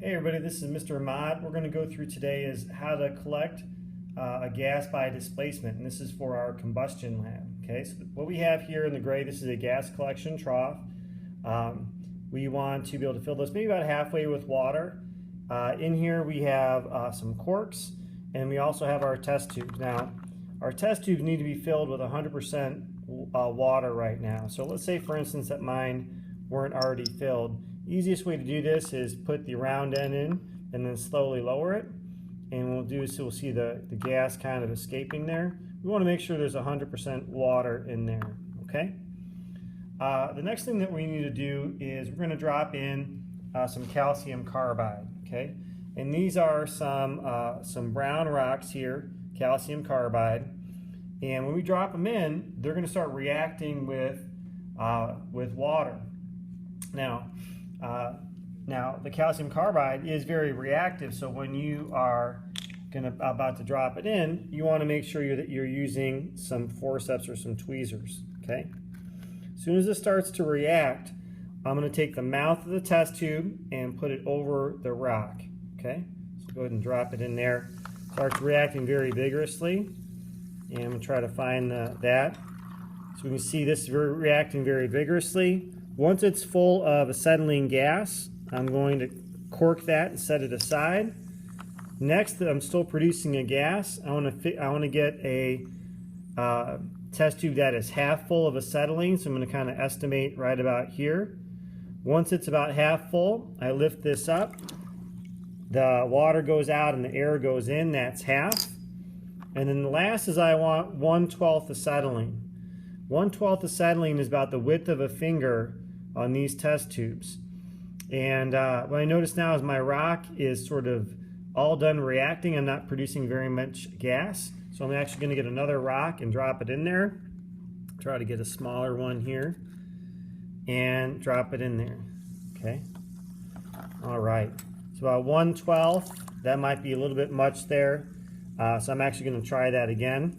Hey everybody, this is Mr. Ahmad. We're going to go through today is how to collect a gas by displacement, and this is for our combustion lab. Okay, so what we have here in the gray, this is a gas collection trough. We want to be able to fill this maybe about halfway with water. In here we have some corks, and we also have our test tubes. Now, our test tubes need to be filled with 100% water right now. So let's say, for instance, that mine weren't already filled. Easiest way to do this is put the round end in and then slowly lower it, and we'll do so we'll see the gas kind of escaping there. We want to make sure there's 100% water in there. Okay. The next thing that we need to do is we're going to drop in some calcium carbide. Okay, and these are some brown rocks here, calcium carbide, and when we drop them in, they're going to start reacting with water. Now the calcium carbide is very reactive, so when you are about to drop it in, you want to make sure that you're using some forceps or some tweezers. Okay. As soon as it starts to react, I'm going to take the mouth of the test tube and put it over the rock. Okay. So go ahead and drop it in there. Starts reacting very vigorously, and I'm going to try to find that. So we can see this reacting very vigorously. Once it's full of acetylene gas, I'm going to cork that and set it aside. Next, I'm still producing a gas. I want to get a test tube that is half full of acetylene, so I'm going to kind of estimate right about here. Once it's about half full, I lift this up. The water goes out and the air goes in. That's half. And then the last is I want 1/12 acetylene. 1/12 acetylene is about the width of a finger on these test tubes. And what I notice now is my rock is sort of all done reacting. I'm not producing very much gas. So I'm actually going to get another rock and drop it in there. Try to get a smaller one here and drop it in there. Okay. All right. So about 1/12. That might be a little bit much there. So I'm actually going to try that again.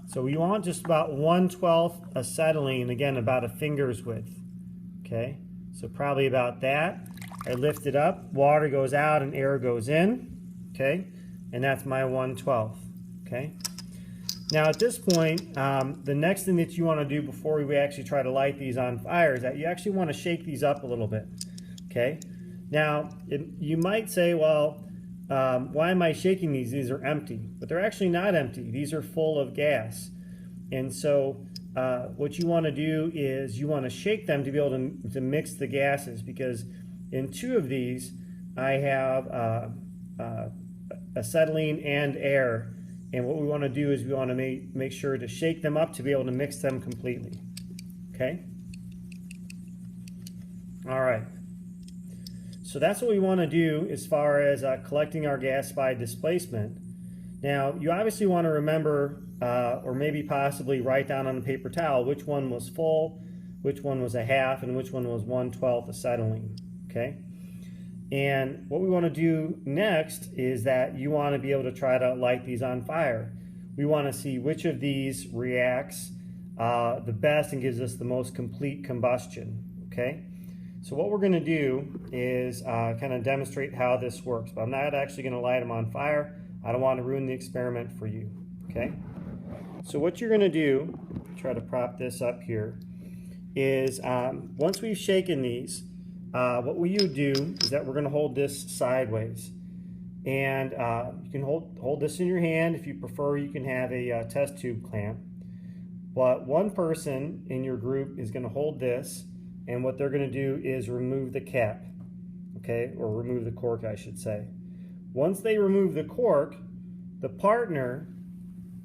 So we want just about 1/12 acetylene, again about a finger's width. Okay, so probably about that. I lift it up, water goes out and air goes in. Okay, and that's my 1/12. Okay. Now at this point, the next thing that you want to do before we actually try to light these on fire is that you actually want to shake these up a little bit. Okay. Now you might say, well, why am I shaking these? These are empty, but they're actually not empty. These are full of gas. And so what you want to do is you want to shake them to be able to mix the gases, because in two of these I have acetylene and air, and what we want to do is we want to make sure to shake them up to be able to mix them completely. Okay? All right. So that's what we want to do as far as collecting our gas by displacement. Now, you obviously want to remember, or maybe possibly write down on a paper towel, which one was full, which one was a half, and which one was 1/12 acetylene. Okay? And what we want to do next is that you want to be able to try to light these on fire. We want to see which of these reacts the best and gives us the most complete combustion. Okay? So what we're going to do is kind of demonstrate how this works, but I'm not actually going to light them on fire. I don't want to ruin the experiment for you. Okay? So what you're going to do, try to prop this up here, is once we've shaken these, what we would do is that we're going to hold this sideways. And you can hold this in your hand. If you prefer, you can have a test tube clamp. But one person in your group is going to hold this, and what they're going to do is remove the cap, okay, or remove the cork, I should say. Once they remove the cork, the partner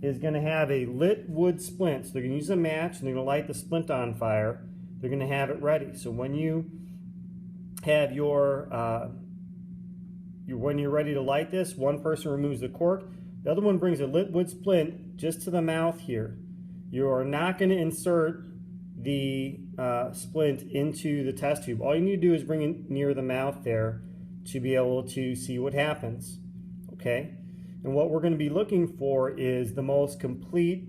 is going to have a lit wood splint. So they're going to use a match and they're going to light the splint on fire. They're going to have it ready. So when you have when you're ready to light this, one person removes the cork, the other one brings a lit wood splint just to the mouth here. You are not going to insert the splint into the test tube. All you need to do is bring it near the mouth there to be able to see what happens. Okay? And what we're going to be looking for is the most complete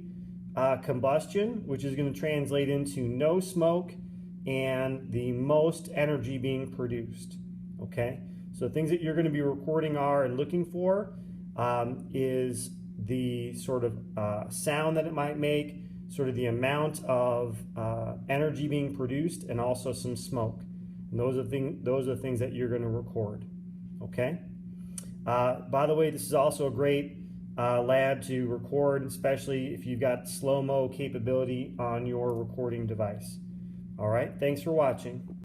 combustion, which is going to translate into no smoke and the most energy being produced. Okay? So things that you're going to be recording are and looking for is the sort of sound that it might make, sort of the amount of energy being produced, and also some smoke. And those are things that you're going to record. Okay. By the way, this is also a great lab to record, especially if you've got slow-mo capability on your recording device. All right. Thanks for watching.